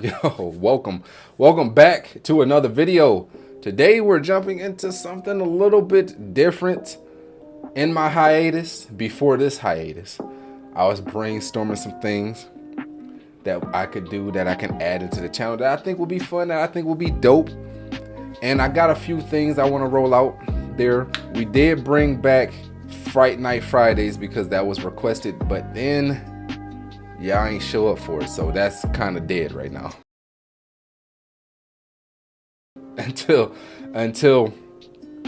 Yo, welcome back to another video. Today we're jumping into something a little bit different. In my hiatus, before this hiatus, I was brainstorming some things that I could do, that I can add into the channel, that I think will be fun, that I think will be dope. And I got a few things I want to roll out there. We did bring back Fright Night Fridays because that was requested, but then y'all ain't show up for it, so that's kind of dead right now. Until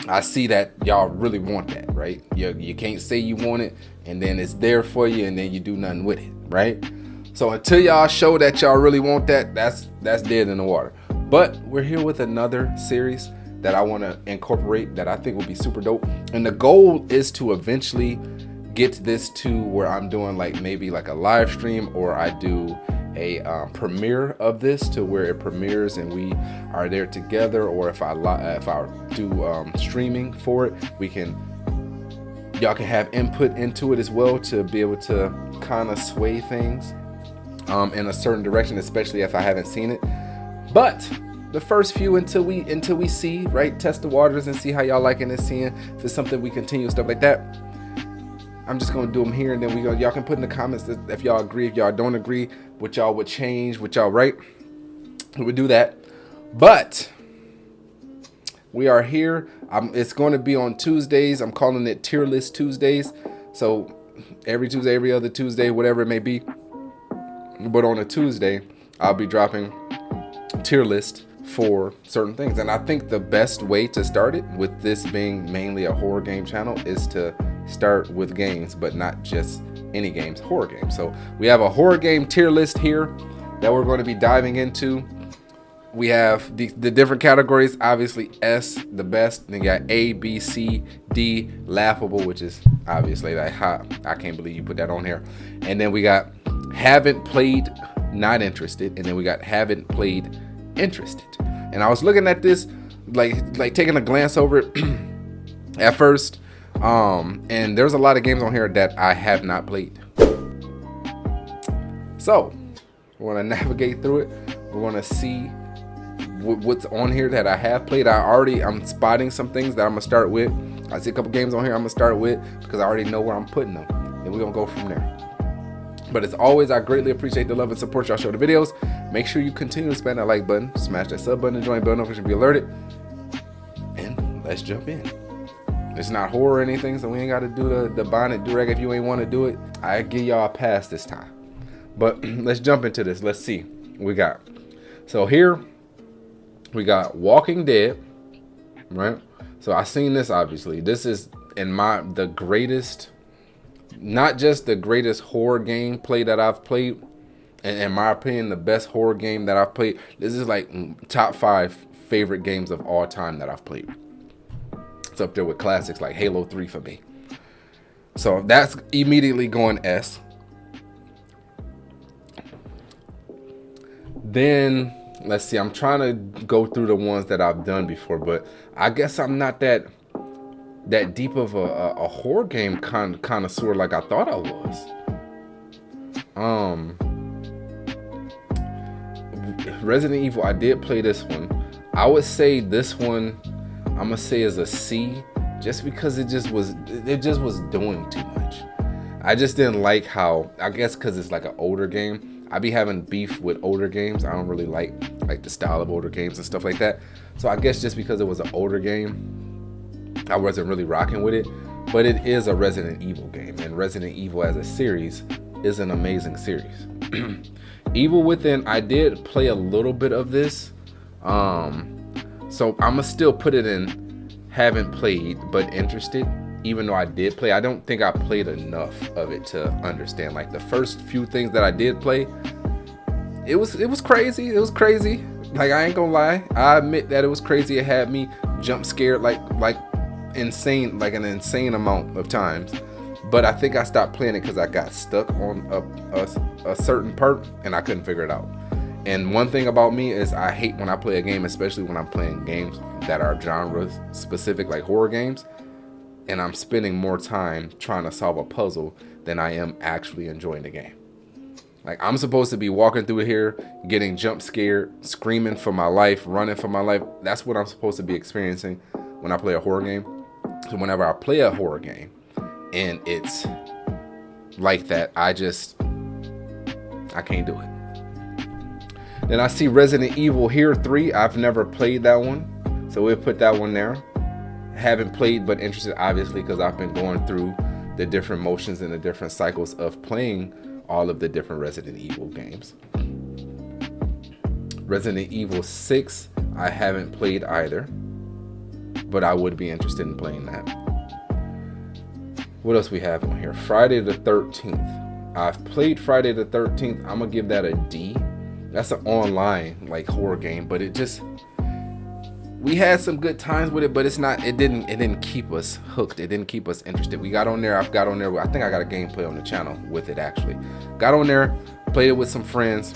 I see that y'all really want that, right? You can't say you want it and then it's there for you and then you do nothing with it, right? So until y'all show that y'all really want that, that's dead in the water. But we're here with another series that I want to incorporate that I think will be super dope. And the goal is to eventually get this to where I'm doing like maybe like a live stream, or I do a premiere of this to where it premieres and we are there together, or if I do streaming for it, y'all can have input into it as well to be able to kind of sway things in a certain direction, especially if I haven't seen it. But the first few, until we see, right, test the waters and see how y'all liking it, seeing if it's something we continue, stuff like that, I'm just gonna do them here, and then y'all can put in the comments if y'all agree, if y'all don't agree, what y'all would change, what y'all right. We would do that. But we are here. It's going to be on Tuesdays. I'm calling it Tier List Tuesdays. So every Tuesday, every other Tuesday, whatever it may be. But on a Tuesday, I'll be dropping tier list for certain things. And I think the best way to start it, with this being mainly a horror game channel, is to start with games, but not just any games, horror games. So we have a horror game tier list here that we're going to be diving into. We have the different categories. Obviously S, the best. Then you got A, B, C, D, laughable, which is obviously like, I can't believe you put that on here. And then we got haven't played, not interested. And then we got haven't played, interested. And I was looking at this, like taking a glance over it at first. And there's a lot of games on here that I have not played. So we're gonna navigate through it. We're gonna see what's on here that I have played. I'm spotting some things that I'm gonna start with. I see a couple games on here I'm gonna start with because I already know where I'm putting them, and we're gonna go from there. But as always, I greatly appreciate the love and support y'all show the videos. Make sure you continue to spam that like button, smash that sub button, and join bell notification to be alerted. And let's jump in. It's not horror or anything, so we ain't got to do the bonnet durag if you ain't want to do it. I give y'all a pass this time. But let's jump into this. Let's see what we got. So here we got Walking Dead, right? So I seen this, obviously. This is the greatest, not just the greatest horror game play that I've played, and in my opinion, the best horror game that I've played. This is like top 5 favorite games of all time that I've played. It's up there with classics like Halo 3 for me. So that's immediately going S. Then let's see, I'm trying to go through the ones that I've done before, but I guess I'm not that deep of a horror game connoisseur like I thought I was. Resident Evil, I did play this one. I would say this one, I'm gonna say is a C, just because it just was doing too much. I just didn't like how, I guess because it's like an older game. I be having beef with older games. I don't really like the style of older games and stuff like that. So I guess just because it was an older game, I wasn't really rocking with it. But it is a Resident Evil game, and Resident Evil as a series is an amazing series. Evil Within, I did play a little bit of this. So I'm gonna still put it in haven't played but interested, even though I did play. I don't think I played enough of it to understand. Like the first few things that I did play, it was crazy. It was crazy. Like, I ain't gonna lie. I admit that it was crazy. It had me jump scared like insane, like an insane amount of times. But I think I stopped playing it because I got stuck on a certain part and I couldn't figure it out. And one thing about me is I hate when I play a game, especially when I'm playing games that are genre specific, like horror games, and I'm spending more time trying to solve a puzzle than I am actually enjoying the game. Like, I'm supposed to be walking through here, getting jump scared, screaming for my life, running for my life. That's what I'm supposed to be experiencing when I play a horror game. So whenever I play a horror game and it's like that, I can't do it. Then I see Resident Evil here 3. I've never played that one, so we'll put that one there. Haven't played, but interested, obviously, because I've been going through the different motions and the different cycles of playing all of the different Resident Evil games. Resident Evil 6, I haven't played either, but I would be interested in playing that. What else we have on here? Friday the 13th. I've played Friday the 13th. I'm gonna give that a D. That's an online like horror game, but we had some good times with it, but it didn't keep us hooked. It didn't keep us interested. We got on there. I've got on there. I think I got a gameplay on the channel with it actually. Got on there, played it with some friends,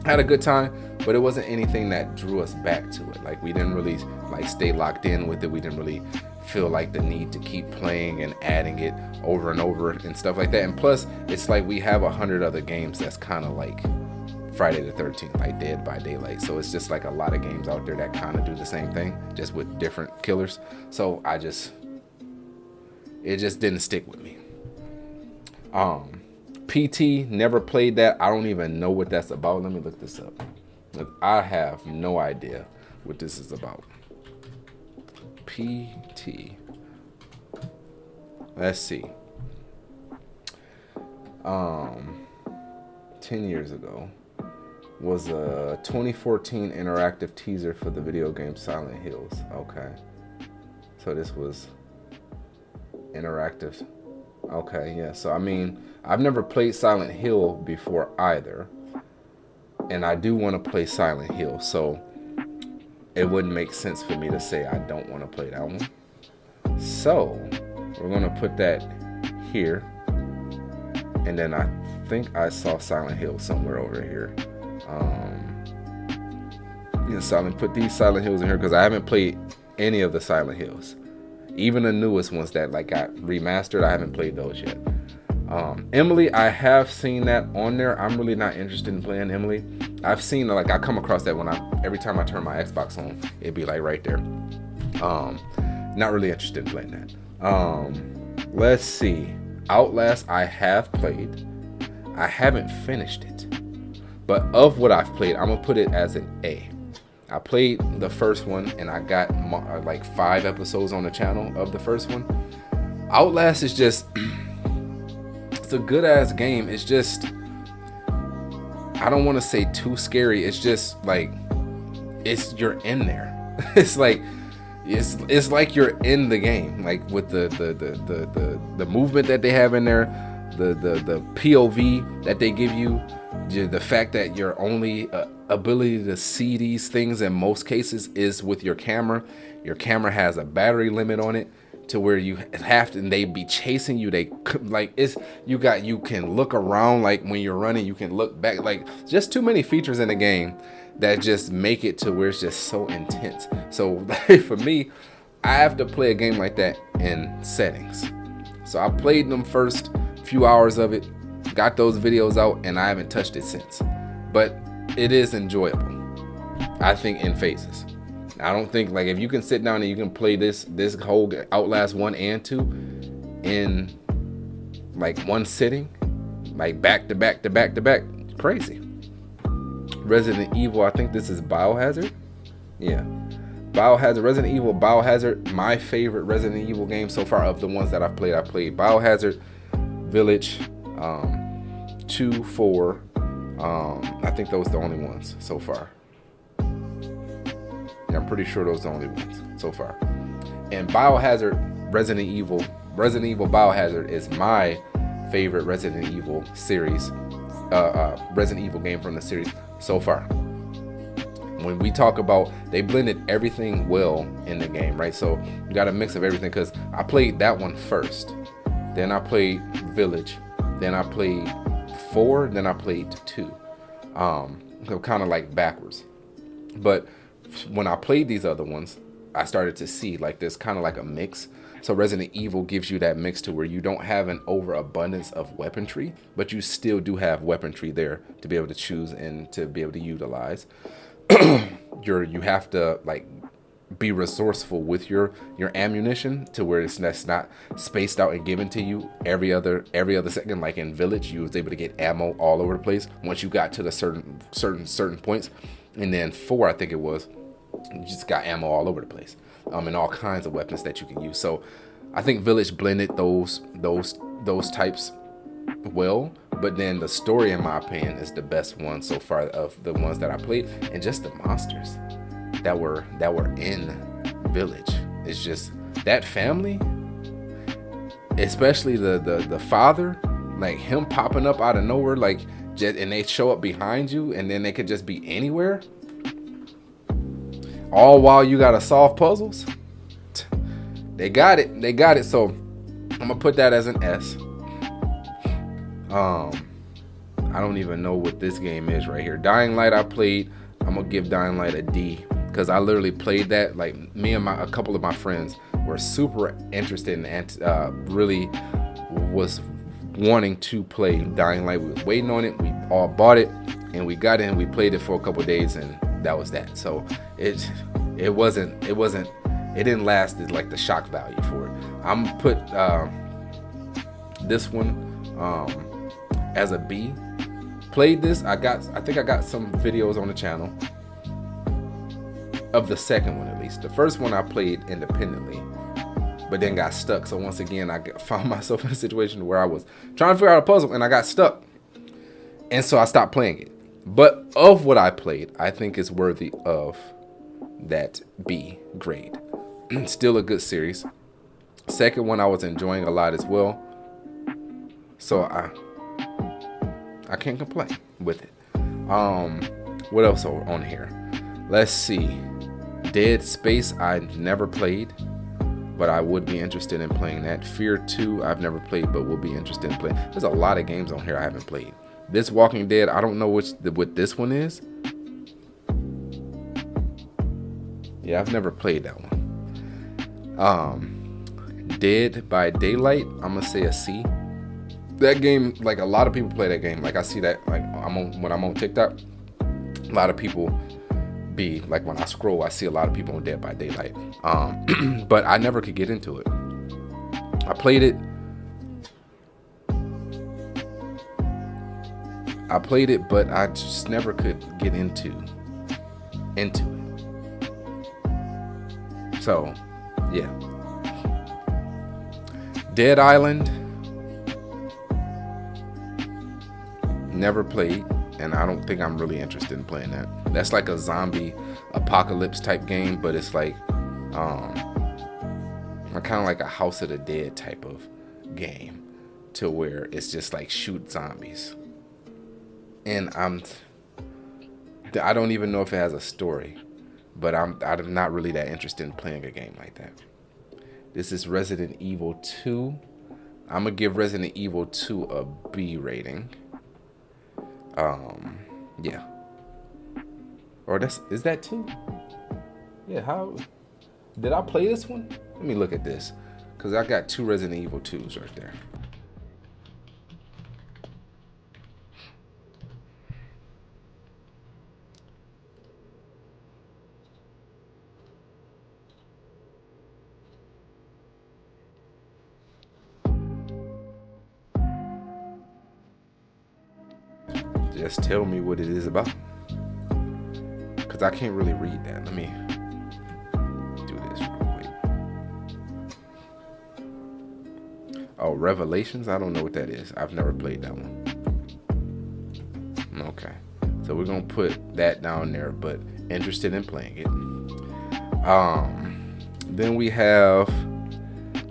had a good time, but it wasn't anything that drew us back to it. Like, we didn't really like stay locked in with it. We didn't really feel like the need to keep playing and adding it over and over and stuff like that. And plus, it's like we have 100 other games that's kind of like Friday the 13th, like Dead by Daylight. So it's just like a lot of games out there that kind of do the same thing, just with different killers. So it just didn't stick with me. PT, never played that. I don't even know what that's about. Let me look this up. Look, I have no idea what this is about. PT. Let's see. 10 years ago was a 2014 interactive teaser for the video game Silent Hills. Okay. So this was interactive. Okay, yeah. So I mean, I've never played Silent Hill before either. And I do want to play Silent Hill, so it wouldn't make sense for me to say I don't want to play that one. So we're going to put that here. And then I think I saw Silent Hill somewhere over here. Put these Silent Hills in here because I haven't played any of the Silent Hills. Even the newest ones that like got remastered, I haven't played those yet. Emily, I have seen that on there. I'm really not interested in playing Emily. I've seen, like, I come across that when every time I turn my Xbox on, it'd be like right there. Not really interested in playing that. Let's see. Outlast, I have played. I haven't finished it. But of what I've played, I'm gonna put it as an A. I played the first one and I got like 5 episodes on the channel of the first one. Outlast is just, it's a good ass game. It's just, I don't want to say too scary. It's just like, you're in there. It's like, it's like you're in the game, like with the movement that they have in there, the POV that they give you, the fact that your only ability to see these things in most cases is with your camera. Your camera has a battery limit on it to where you have to, and they be chasing you. They like, you can look around, like when you're running, you can look back, like just too many features in the game that just make it to where it's just so intense. So for me, I have to play a game like that in settings. So I played them first few hours of it, got those videos out, and I haven't touched it since. But it is enjoyable, I think, in phases. I don't think, like, if you can sit down and you can play this whole Outlast 1 and 2 in like one sitting, like back to back to back to back, crazy. Resident Evil, I think this is Biohazard. Yeah, Biohazard, Resident Evil Biohazard, my favorite Resident Evil game so far of the ones that I've played. I played Biohazard, Village, 2, 4. I think those are the only ones so far. Yeah, I'm pretty sure those are the only ones so far. And Biohazard, Resident Evil Biohazard is my favorite Resident Evil series, Resident Evil game from the series so far. When we talk about, they blended everything well in the game, right? So you got a mix of everything, because I played that one first, then I played Village, then I played 4, then I played 2. So kind of like backwards. But when I played these other ones, I started to see like this kind of like a mix. So Resident Evil gives you that mix to where you don't have an overabundance of weaponry, but you still do have weaponry there to be able to choose and to be able to utilize. You have to like be resourceful with your ammunition to where that's not spaced out and given to you every other second. Like in Village, you was able to get ammo all over the place once you got to the certain points. And then 4, I think it was, you just got ammo all over the place, and all kinds of weapons that you can use. So I think Village blended those types well, but then the story, in my opinion, is the best one so far of the ones that I played. And just the monsters that were in Village, it's just that family, especially the father, like him popping up out of nowhere, like and they show up behind you, and then they could just be anywhere, all while you gotta solve puzzles. They got it. So I'm gonna put that as an S. I don't even know what this game is right here. Dying Light I played. I'm gonna give Dying Light a D, because I literally played that. Like me and a couple of my friends were super interested and really was wanting to play Dying Light. We were waiting on it. We all bought it and we got in. We played it for a couple of days and that was that. So it didn't last as like the shock value for it. I'm gonna put this one as a B. Played this. I think I got some videos on the channel of the second one at least. The first one I played independently, but then got stuck. So once again, I found myself in a situation where I was trying to figure out a puzzle and I got stuck. And so I stopped playing it. But of what I played, I think it's worthy of that B grade. Still a good series. Second one I was enjoying a lot as well. So I can't complain with it. What else on here? Let's see. Dead Space I never played, but I would be interested in playing that. Fear 2 I've never played, but will be interested in playing. There's a lot of games on here I haven't played. This Walking Dead, I don't know what this one is. Yeah, I've never played that one. Dead by Daylight, I'm gonna say a C. That game, like a lot of people play that game. Like I see that, like when I'm on TikTok, a lot of people be like, when I scroll, I see a lot of people on Dead by Daylight. But I never could get into it. I played it, but I just never could get into it. So, yeah. Dead Island, never played, and I don't think I'm really interested in playing that. That's like a zombie apocalypse type game, but it's like kind of like a House of the Dead type of game, to where it's just like shoot zombies. And I don't even know if it has a story, but I'm not really that interested in playing a game like that. This is Resident Evil 2. I'm gonna give Resident Evil 2 a B rating. Yeah. Or is that 2? Yeah, how did I play this one? Let me look at this, because I got 2 Resident Evil 2s right there. Just tell me what it is about, because I can't really read that. Let me do this real quick. Oh, Revelations? I don't know what that is. I've never played that one. Okay, so we're gonna put that down there, but interested in playing it. Then we have,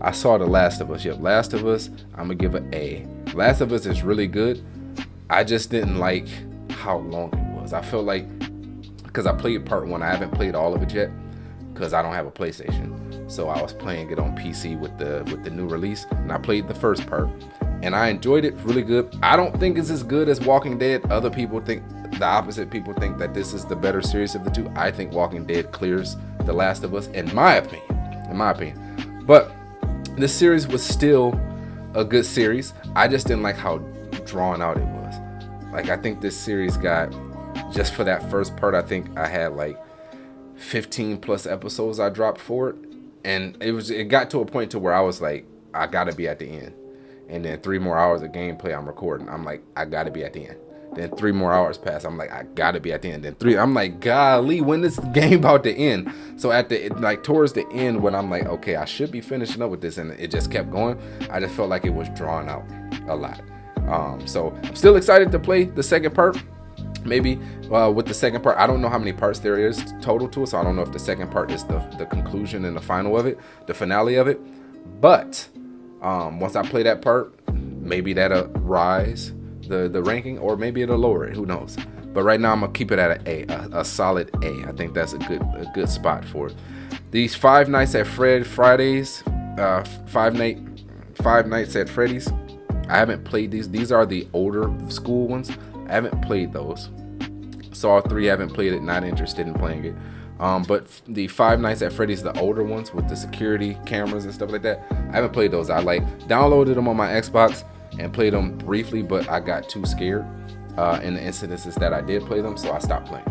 I saw The Last of Us. Yep, Last of Us, I'm gonna give an A. Last of Us is really good. I just didn't like how long it was. I felt like, because I played part 1, I haven't played all of it yet, because I don't have a PlayStation. So I was playing it on PC with the new release, and I played the first part, and I enjoyed it really good. I don't think it's as good as Walking Dead. Other people think the opposite. People think that this is the better series of the two. I think Walking Dead clears The Last of Us, in my opinion. But the series was still a good series. I just didn't like how drawn out it was. Like, I think this series got, just for that first part, I think I had like 15 plus episodes I dropped for it, and it got to a point to where I was like, I gotta be at the end. And then 3 more hours of gameplay I'm recording, I'm like, I gotta be at the end. Then 3 more hours pass, I'm like, I gotta be at the end. Then I'm like, golly, when is the game about to end? So at the, like, towards the end, when I'm like, okay, I should be finishing up with this, and it just kept going, I just felt like it was drawn out a lot. So I'm still excited to play the second part. Maybe with the second part, I don't know how many parts there is total to it, so I don't know if the second part is the conclusion and the final of it, the finale of it. But once I play that part, maybe that'll rise the ranking, or maybe it'll lower it. Who knows? But right now I'm gonna keep it at a solid A. I think that's a good spot for it. These Five Nights at Freddy's, Five Nights at Freddy's. I haven't played these. These are the older school ones. I haven't played those. Saw 3, haven't played it, not interested in playing it. But the Five Nights at Freddy's, the older ones with the security cameras and stuff like that, I haven't played those. I downloaded them on my Xbox and played them briefly, but I got too scared in the incidences that I did play them, so I stopped playing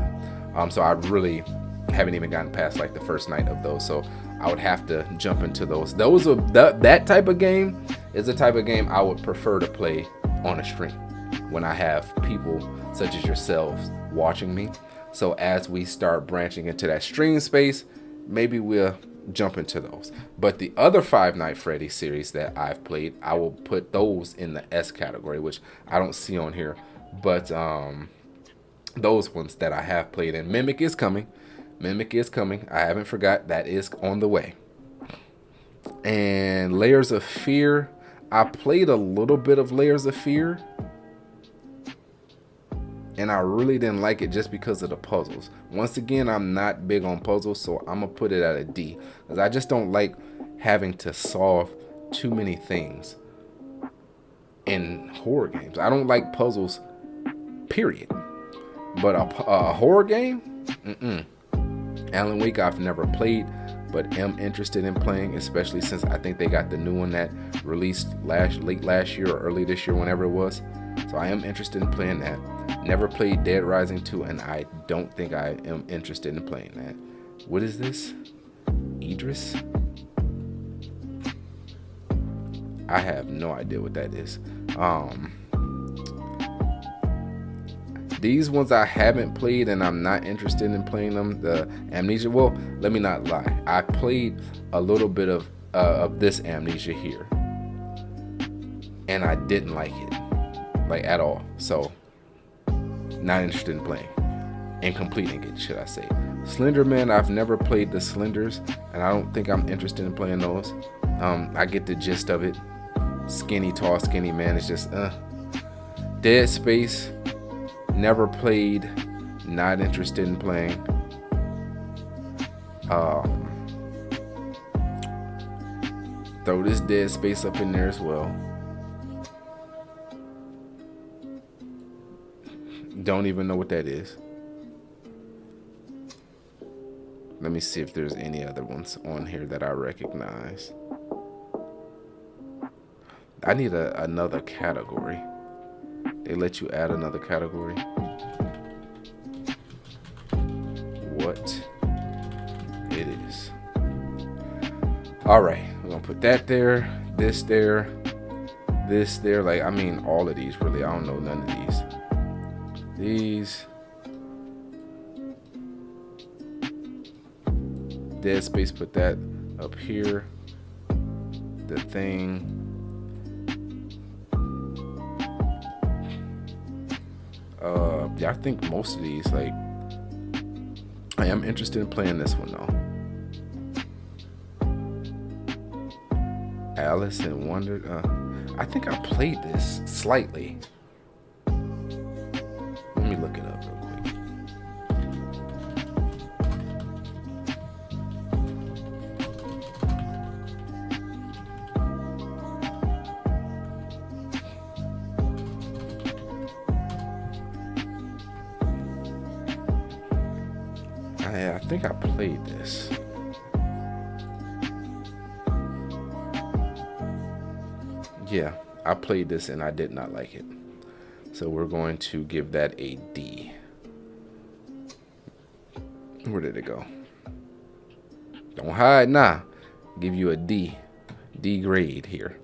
them. So I really haven't even gotten past like the first night of those, so I would have to jump into those. That type of game is the type of game I would prefer to play on a stream, when I have people such as yourselves watching me. So as we start branching into that stream space, maybe we'll jump into those. But the other Five Nights at Freddy's series that I've played, I will put those in the S category, which I don't see on here. But those ones that I have played, and Mimic is coming. I haven't forgot, that is on the way. And Layers of Fear, I played a little bit of Layers of Fear, and I really didn't like it just because of the puzzles. Once again, I'm not big on puzzles, so I'm gonna put it at a D, because I just don't like having to solve too many things in horror games. I don't like puzzles, period. But a horror game, Alan Wake I've never played, but am interested in playing, especially since I think they got the new one that released late last year or early this year, whenever it was. So I am interested in playing that. Never played Dead Rising 2, and I don't think I am interested in playing that. What is this? Idris? I have no idea what that is. These ones I haven't played, and I'm not interested in playing them. The Amnesia, well, let me not lie. I played a little bit of this Amnesia here, and I didn't like it, like, at all. So, not interested in playing and completing it, should I say. Slenderman, I've never played the Slenders, and I don't think I'm interested in playing those. I get the gist of it. Skinny, tall, skinny man. It's just, Dead Space, never played, not interested in playing. Throw this Dead Space up in there as well. Don't even know what that is. Let me see if there's any other ones on here that I recognize. I need another category. They let you add another category. What it is. All right, we're gonna put that there, this there, this there. Like, I mean, all of these really. I don't know none of these. These. Dead Space, put that up here. The Thing. Yeah, I think most of these, like, I am interested in playing this one though. Alice in Wonder. I think I played this slightly. Let me look it up real quick. I think I played this. yeah, I played this and I did not like it. So we're going to give that a D. Where did it go? Don't hide now. Give you a D. D grade here.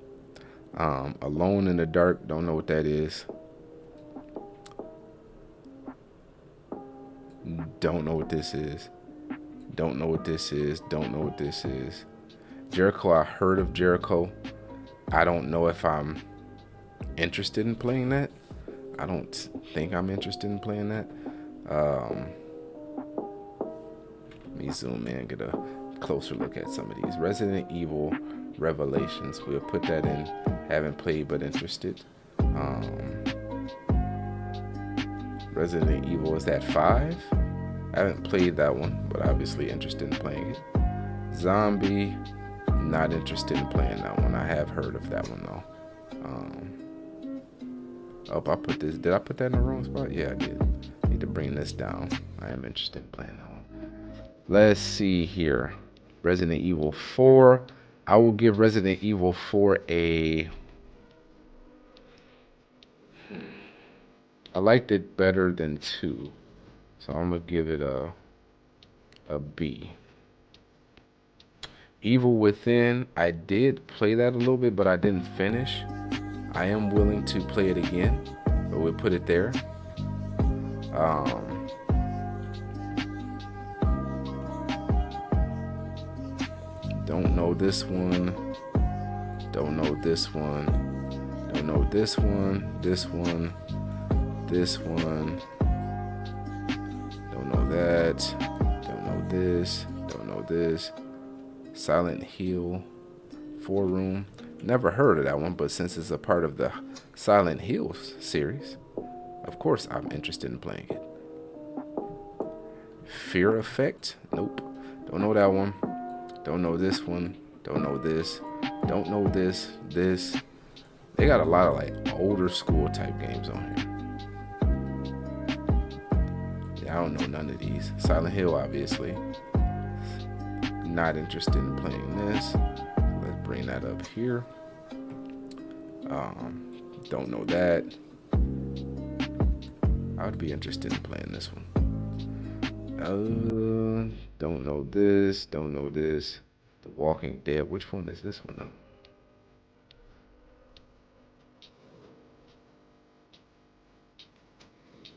Alone in the Dark. Don't know what that is. Don't know what this is. Don't know what this is. Don't know what this is. Jericho, I heard of Jericho. I don't know if I'm interested in playing that. I don't think I'm interested in playing that. Let me zoom in and get a closer look at some of these. Resident Evil Revelations. We'll put that in. Haven't played but interested. Resident Evil, is that 5? I haven't played that one, but obviously interested in playing it. Zombie, not interested in playing that one. I have heard of that one though. I put this. Did I put that in the wrong spot? Yeah, I did. Need to bring this down. I am interested in playing that one. Let's see here. Resident Evil 4. I will give Resident Evil 4 a... I liked it better than 2. So I'm going to give it a B. Evil Within, I did play that a little bit, but I didn't finish. I am willing to play it again, but we'll put it there. Don't know this one. Don't know this one. Don't know this one. This one. This one. Don't know that. Don't know this. Don't know this. Silent Hill 4 Room. Never heard of that one, but since it's a part of the Silent Hill series, of course I'm interested in playing it. Fear Effect. Nope. Don't know that one. Don't know this one. Don't know this. Don't know this. This. They got a lot of like older school type games on here. Yeah, I don't know none of these. Silent Hill, obviously. Not interested in playing this. Let's bring that up here. Don't know that. I would be interested in playing this one. Don't know this. Don't know this. The Walking Dead. Which one is this one though?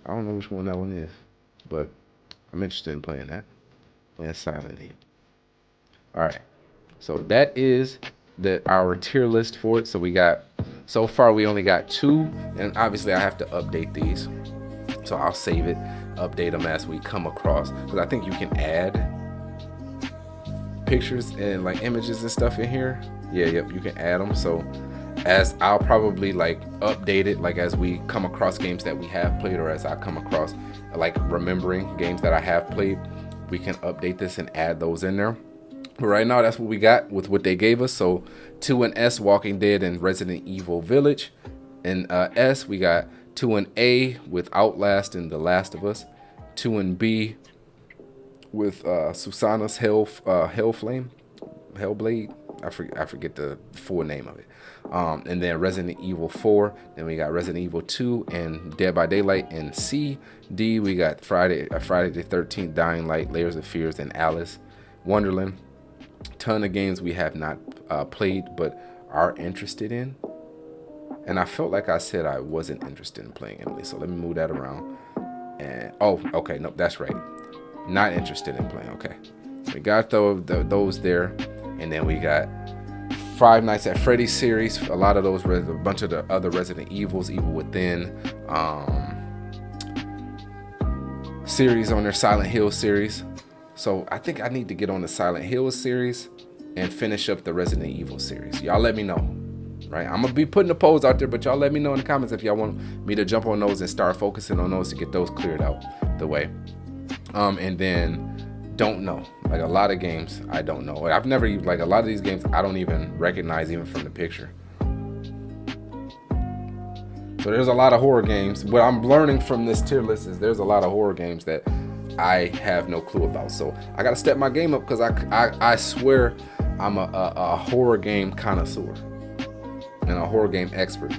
I don't know which one that one is, but I'm interested in playing that. And Silent Hill. All right. So that is our tier list for it. So we got, so far we only got 2, and obviously I have to update these. So I'll save it, update them as we come across, because I think you can add pictures and like images and stuff in here. Yeah, yep, you can add them. So as I'll probably like update it, like as we come across games that we have played, or as I come across like remembering games that I have played, we can update this and add those in there. But right now, that's what we got with what they gave us. So 2 and S, Walking Dead and Resident Evil Village. In S, we got 2 and A with Outlast and The Last of Us. 2 and B with Susanna's Hellblade. I forget the full name of it. And then Resident Evil 4. Then we got Resident Evil 2 and Dead by Daylight. In C. D, we got Friday the 13th, Dying Light, Layers of Fears, and Alice Wonderland. Ton of games we have not played but are interested in, and I felt like I said I wasn't interested in playing Emily, so let me move that around. And okay, nope, that's right, not interested in playing. Okay, we got those there, and then we got Five Nights at Freddy's series, a lot of those, a bunch of the other Resident Evils, Evil Within series on their Silent Hill series. So I think I need to get on the Silent Hill series and finish up the Resident Evil series. Y'all let me know, right? I'm going to be putting the polls out there, but y'all let me know in the comments if y'all want me to jump on those and start focusing on those to get those cleared out the way. And then don't know. Like a lot of games, I don't know. I've never, like a lot of these games, I don't even recognize even from the picture. So there's a lot of horror games. What I'm learning from this tier list is there's a lot of horror games that I have no clue about. So I gotta step my game up, because I swear I'm a horror game connoisseur. and a horror game expert.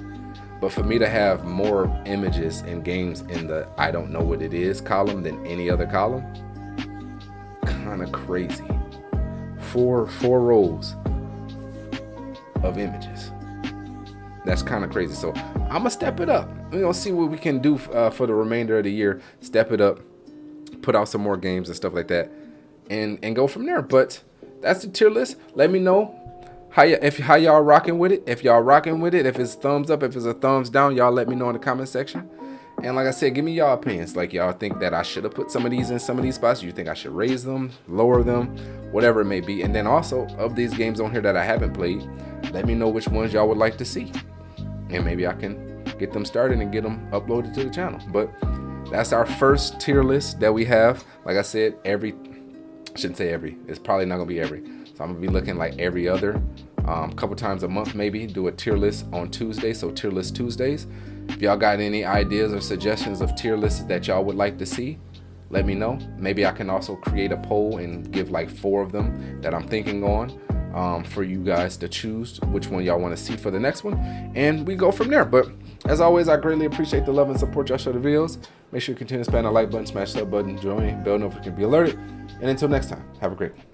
But for me to have more images and games in the I don't know what it is column than any other column, kind of crazy. Four rows of images. That's kind of crazy. So I'm gonna step it up. We're gonna see what we can do for the remainder of the year. Step it up, put out some more games and stuff like that, and go from there. But that's the tier list. Let me know how y'all rocking with it. If y'all rocking with it, if it's thumbs up, if it's a thumbs down, y'all let me know in the comment section. And like I said, give me y'all opinions. Like, y'all think that I should have put some of these in some of these spots? You think I should raise them, lower them, whatever it may be. And then also, of these games on here that I haven't played, let me know which ones y'all would like to see. And maybe I can get them started and get them uploaded to the channel. But that's our first tier list that we have. Like I said, it's probably not gonna be every. So I'm gonna be looking like every other, couple times a month maybe, do a tier list on Tuesday. So tier list Tuesdays. If y'all got any ideas or suggestions of tier lists that y'all would like to see, let me know. Maybe I can also create a poll and give like 4 of them that I'm thinking on, for you guys to choose which one y'all want to see for the next one, and we go from there. But as always, I greatly appreciate the love and support y'all show the videos. Make sure you continue to spam the like button, smash the sub button, join me, bell notification, be alerted. And until next time, have a great one.